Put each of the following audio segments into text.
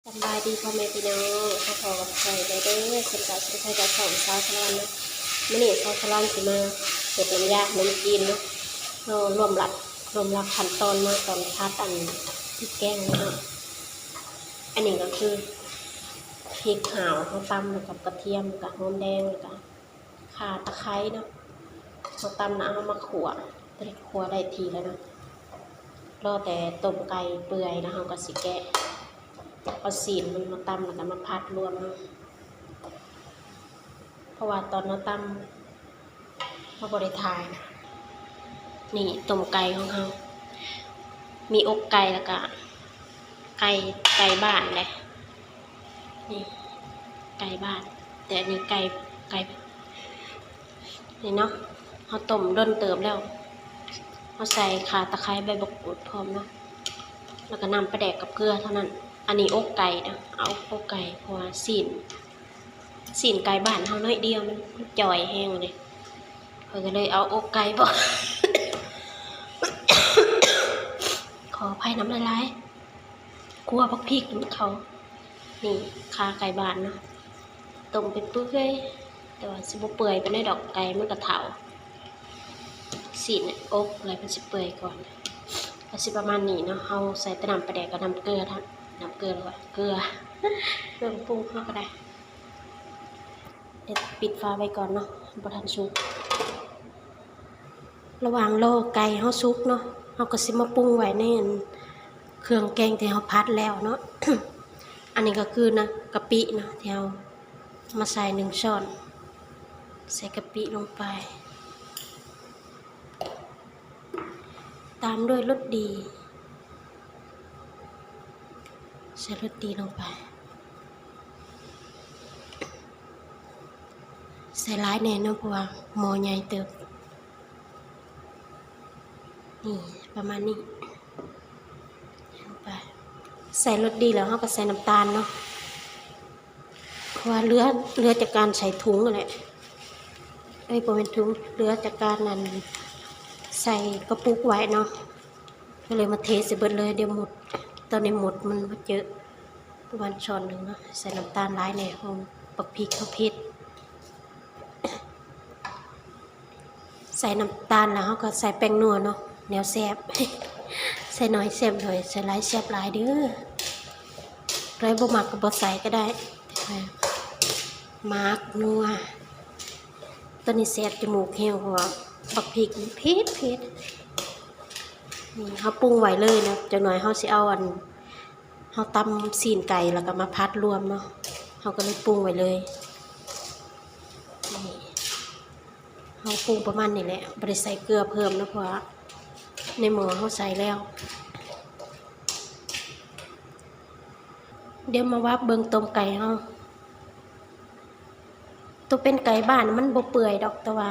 สบายดีพ่อแม่พี่น้องข้าพอกับใครได้เด้อสำหรับสุขภาพกับของชาวชะลอนนะมื่อนี้ชาวชะลอนสิมาเห็ดน้ำยาขนมจีนเนาะเรารวมหลักขั้นตอนมาตอนพัดอันพริกแกงเนาะอันนี้ก็คือพริกขาวเขาตำกับกระเทียมกับหอมแดงกับข่าตะไคร้เนาะเขาตำนะเอามาขั่วได้ทีแล้วเนาะรอแต่ต้มไก่เปื่อยนะเขาก็สิแกะเอาสีนมันมาตำแล้วก็มาพัดรวมเนาะเพราะว่าตอนเราตำเราบริทายนะนี่ต้มไก่ของเขามีอกไก่แล้วก็ไก่บ้านเลยนี่ไก่บ้านแต่อันนี้ไก่นี่เนาะเขาต้มด้นเติมแล้วเขาใส่ข่าตะไคร้ใบบักกูดพร้อมเนาะแล้วก็นำปลาแดกกับเกลือเท่านั้นอันนี้อกไก่นะเอาอกไก่เพราะว่าสีนไก่บ้านเขาน้อยเดียวมันจ่อยแห้งเลยเขาก็เลยเอาอกไก่บอก ขออภัยน้ำลายกลัวพักพริกเขานี่คาไก่บ้านเนาะต้มเป็นเปื่อยแต่ว่าสิบเปื่อยเป็นได้ดอกไก่มันกระเถาสีนอกอะไรเป็นสิเปื่อยก่อนก็สิประมาณนี้เนาะเอาใส่ตะนำปลาแดกกับน้ำเกลือทั้งน้ำเกลือเลยเกลือเครื่องปรุงเข้าก็ได้เดี๋ยวปิดฝาไว้ก่อนเนาะบะทันซุประหว่างรอไก่เขาซุกเนาะเขาก็สิมาปรุงไว้ในเครื่องแกงที่เขาพัดแล้วเนาะ อันนี้ก็คือนะกะปินะที่เรามาใส่1 ช้อนใส่กะปิลงไปตามด้วยรสดีใส่รสดีลงไปใส่ร้ายแน่เนาะเพราะว่าหม้อใหญ่เติบนี่ประมาณนี้ลงไปใส่รสดีแล้วเราก็ใส่น้ำตาลเนาะเพราะว่าเลือจากการใส่ถุงอะไรบ่เป็นถุงเลือจากการนั้นใส่กระปุกไว้เนาะก็เลยมาเทใส่เบิดเลยเดี๋ยวหมดตอนนี้หมดมันเยอะประมาณช้อนหนึ่งเนาะใส่น้ำตาลร้ายเนี่ยของปักพริกเขาเผ็ดใส่น้ำตาลแล้วเขาก็ใส่แป้งนัวเนาะแนวแซ่บ ใส่น้อยแซ่บหน่อยใส่หลายแซ่บหลายเด้อไรบ่มักก็บ่ใส่ก็ได้มักนัวตอนนี้แซ่บจมูกแห้งเพราะว่าปักพริกเผ็ดนี่เขาปรุงไว้เลยนะจังหน่อยเขาสิเอาเขาตำซีนไก่แล้วก็มาพัดรวมเนาะเขาก็เลยปรุงไว้เลยนี่เขาปรุงประมาณนี้แหละบ่ได้ใส่เกลือเพิ่มนะเพราะว่าในหม้อเขาใส่แล้วเดี๋ยวมาวัดเบิ่งต้มไก่เขาตัวเป็นไก่บ้านมันบ่เปื่อยดอกแต่ว่า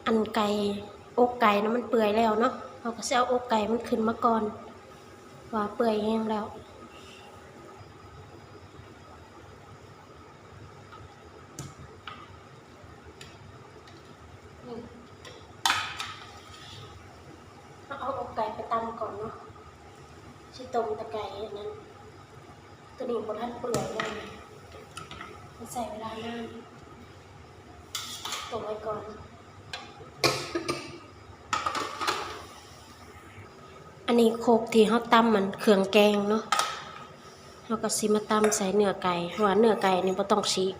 อันไก่อกไก่นะมันเปื่อยแล้วเนาะเขาก็สิเอาอกไก่มันขึ้นมาก่อนว่าเปื่อยแห้งแล้วเอาอกไก่ไปตำก่อนเนาะสิต้มตะไก่อันนั้นตัวนี้บ่ทันเปื่อยเลยมันใส่เวลานานต้มไว้ก่อนอันนี้โคกที่เขาตำมันเครื่องแกงเนาะเขาก็สิมาตำใส่เนื้อไก่เพราะว่าเนื้อไก่นี่บ่ต้องฉีก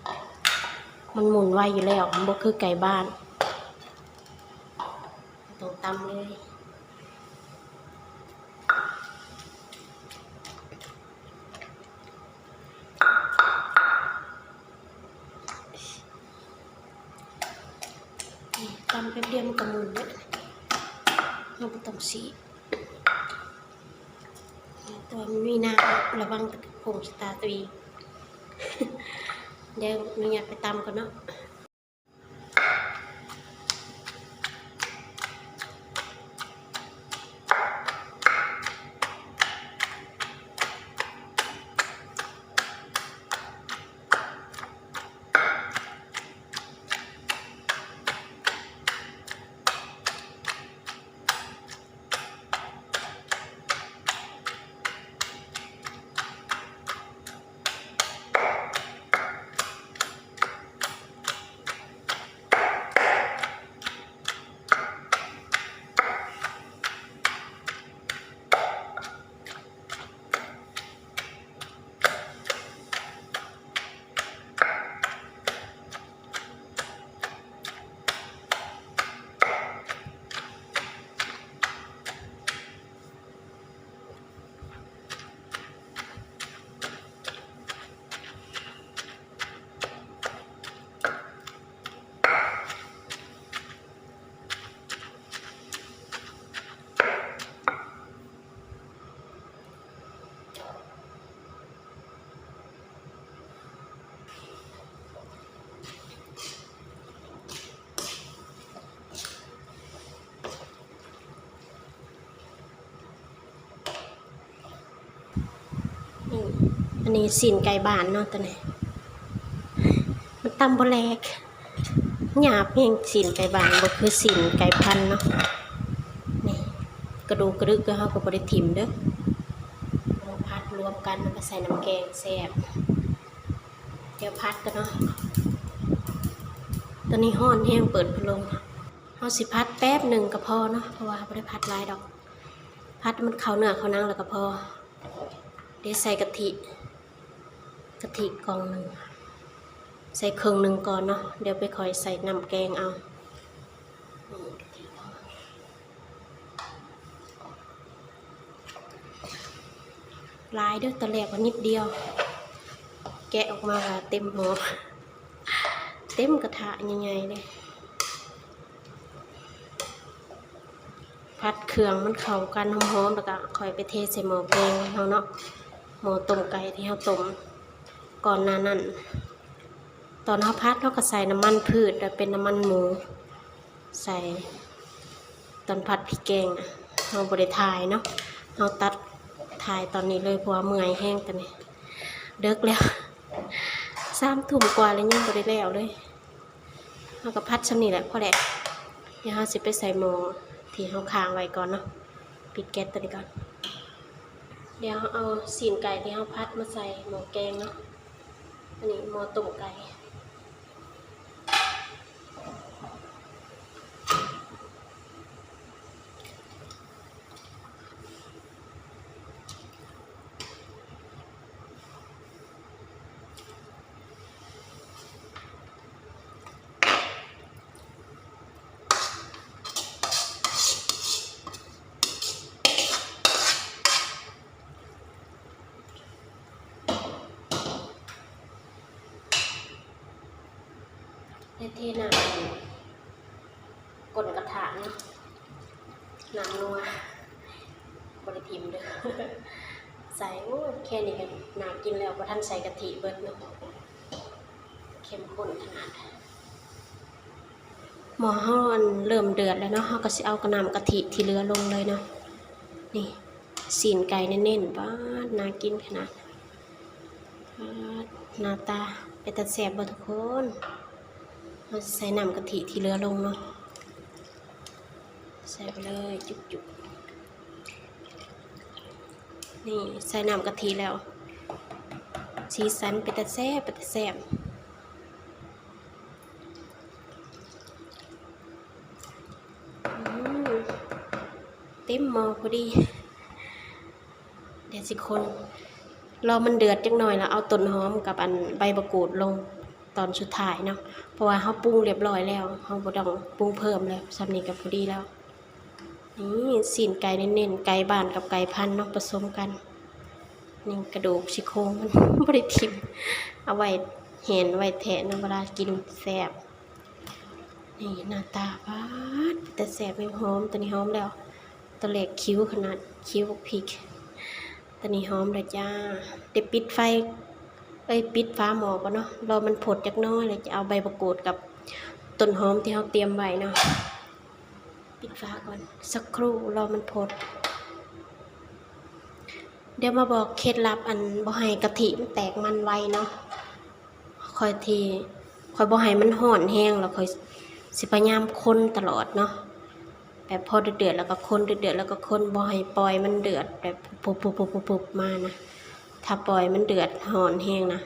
มันหมุนไวอยู่แล้วมันบ่คือไก่บ้านต้องตำเลยตำแป๊บเดียวมันก็หมุนแล้วเราบ่ต้องฉีกตัวมันมีน้ำระวังผงสตาร์ตัวเอง เดี๋ยวมีอยากไปตำก่อนเนาะ นนี้สินไก่บ้านเนาะตัวนี้มันตำบ่แลกหยาบแห้งสินไก่บ้านบ่คือสินไก่พันธุ์เนาะนี่กระดูกกระดึกก็เฮาก็บ่ได้ถิ่มเด้อเอาพัดรวมกันแล้วก็ใส่น้ำแกงแซ่บเดี๋ยวพัดกันเนาะตอนนี้ร้อนแห้งเปิดพัดลมเฮาสิพัดแป๊บหนึ่งก็พอเนาะเพราะว่าบ่ได้พัดหลายดอกพัดมันเข้าเนื้อเข้าหนังแล้วก็พอเดี๋ยวใส่กะทิกล่องหนึ่งใส่ครึ่งหนึ่งก่อนเนาะเดี๋ยวไปคอยใส่น้ำแกงเอากะทิลายเด้อตะแหลกว่านิดเดียวแกะออกมาเต็มหัวเต็มกระทะใหญ่ๆเลยพัดเครื่องมันเข้ากันหอมๆแล้วก็คอยไปเทใส่หม้อแกงเฮาเนาะหม้อต้มไก่ที่เฮาต้มก่อนหน้านั้นตอนเฮาพัดเฮาก็ใส่น้ำมันพืชแล้วเป็นน้ำมันหมูใส่ตอนผัดพริกแกงเฮาบ่ได้ถ่ายเนาะเฮาตัดถ่ายตอนนี้เลยเพราะว่าเมื่อยแห้งตอนนี้เดึกแล้ว3 ทุ่มกว่าแล้วยังบ่ได้แล้วเลยเฮาก็พัดซำนี้แหละพอแล้วเดี๋ยวเฮาสิไปใส่หม้อที่เฮาค้างไว้ก่อนเนาะปิดแก๊สตัวนี้ก่อนเดี๋ยวเอาสีนไก่ที่เฮาพัดมาใส่หม้อแกงเนาะอันนี้หม้อต้มไก่เทน้ำกดกระถางน้ำนัวบริพิมเด้อใส่แค่นี้กันน่ากินแล้วพอท่านใส่กะทิเบิดเนาะเข้มข้นขนาดหม้อเฮาเริ่มเดือดแล้วเนาะเฮาก็สิเอากระน้ำกะทิที่เหลือลงเลยเนาะนี่สีนไก่เน้นๆป้าน่ากินขนาดหน้าตาเป็นตาแซ่บบ่ทุกคนเราใส่น้ำกะทิที่เหลือลงเนาะใส่ไปเลยจุกๆนี่ใส่น้ำกะทิแล้วสีสันเป็นตาแซ่บเต็มหม้อพอดีเดี๋ยวสิคนรอมันเดือดจังหน่อยแล้วเอาต้นหอมกับอันใบมะกรูดลงตอนสุดท้ายเนาะเพราะว่าเขาปรุงเรียบร้อยแล้วเขาบ่ต้องปรุงเพิ่มแล้วสำนี้กับพอดีแล้วนี่สีนไก่เน้นๆไก่บ้านกับไก่พันธุ์เนาะผสมกันนี่กระดูกซี่โครงมันบริทิมเอาไว้เห็นไว้แทะนะเวลากินแซ่บนี่หน้าตาพาดแต่แซ่บไม่หอมตัวนี้หอมแล้วตัวเล็กคิ้วขนาดคิ้วพริกตัวนี้หอมเลยจ้าเดี๋ยวปิดไฟปิดฟ้าหม้อก่อนเนาะรอมันผดจักน้อยเลยจะเอาใบมะกรูดกับต้นหอมที่เราเตรียมไว้เนาะปิดฟ้าก่อนสักครู่รอมันผดเดี๋ยวมาบอกเคล็ดลับอันบ่ให้กะทิมันแตกมันไวเนาะคอยบ่ให้มันห่อนแห้งแล้วคอยสิพยายามคนตลอดเนาะแบบพอเดือดแล้วก็คนเดือดแล้วก็คนบ่ให้ปล่อยมันเดือดแบบปุบมานะถ้าปล่อยมันเดือดห่อนแห้งนะ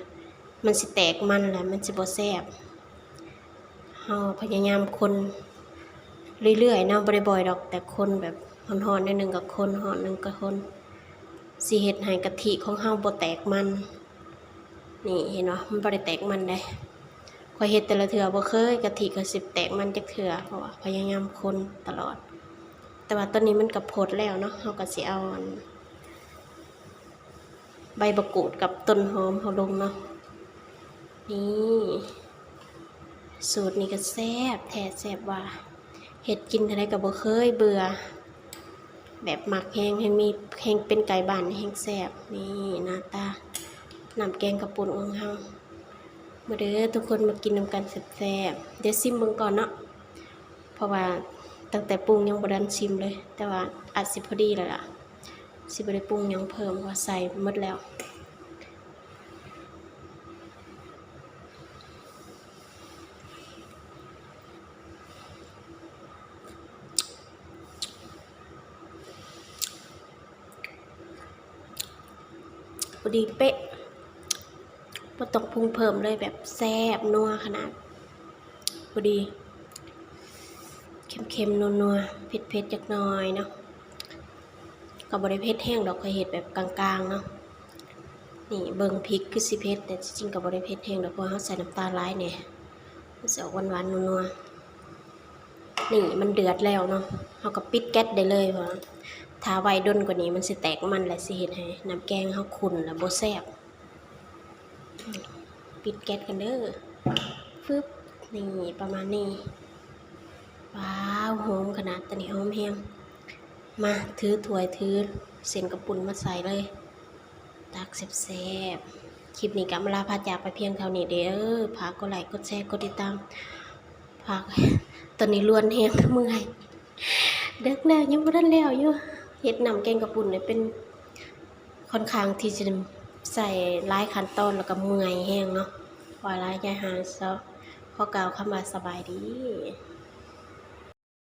มันสิแตกมันแหละมันสิบ่แซ่บเฮาพยายามคนเรื่อยๆเนาะบ่ได้บ่อยดอกแต่คนแบบห่อนๆนิดนึงกับคนห่อนนึงกับคนสิเฮ็ดให้กะทิของเฮาบ่แตกมันนี่เห็นเนาะมันบ่ได้แตกมันได้ข้อยเฮ็ดแต่ละเทื่อบ่เคยกะทิก็สิแตกมันจักเทื่อเพราะว่าพยายามคนตลอดแต่ว่าตอนนี้มันก็ผดแล้วเนาะเฮาก็สิเอาใบมะกรูดกับต้นหอมเขาลงเนาะนี่สูตรนี้ก็แซ่บแท้แซ่บว่าเห็ดกินอะไรก็บ่เคยเบื่อแบบหมักแห้งให้มีแห้งเป็นไก่บ้านแห้งแซ่บนี่หน้าตาน้ำแกงกระปุนของเฮามาเด้อทุกคนมากินน้ำกันแซ่บเดี๋ยวซิมเบิ่งก่อนเนาะเพราะว่าตั้งแต่ปรุงยังบ่ทันซิมเลยแต่ว่าอาจสิพอดีแล้วล่ะสิบ่ได้ปรุงยังเพิ่มว่าใส่หมดแล้ว พอดีเป๊ะบ่ต้องปรุงเพิ่มเลยแบบแซ่บนัวขนาดพอดีเค็มๆนัวๆเผ็ดๆจักหน่อยเนาะก็บ่ได้เผ็ดแห้งดอกก็เฮ็ดแบบกลางๆเนาะนี่เบิ่งพริกคือสิเผ็ดแต่จริงๆก็บ่ได้เผ็ดแห้งดอกเพราะว่าเราใส่น้ำตาลหลายแหน่มันสิออกหวานๆนัวๆนี่มันเดือดแล้วเนาะเราก็ปิดแก๊สได้เลยเพราะว่าถ้าไว้ดนกว่านี้มันสิแตกมันและสิเฮ็ดให้น้ำแกงเราขุ่นและบ่แซ่บปิดแก๊สกันเด้อฟึบนี่ประมาณนี้ว้าวหอมขนาดตอนนี้หอมแฮงมาถือถ้วยถือเส้นกระปุ่นมาใส่เลยตักแซ่บๆคลิปนี้ก็มาลาพาจากไปเพียงเท่านี้เด้อฝากกดไลค์กดแชร์กดติดตามฝากตอนนี้ล้วนแฮงเมื่อยเด็กแล้วยังบ่ทันแล้วอยู่เฮ็ดน้ำแกงกระปุ่นเนี่ยเป็นค่อนข้างที่จะใส่หลายขั้นตอนแล้วก็เมื่อยแฮงเนาะว่าหลายอย่าหาซะขอกล่าวคำว่าสบายดี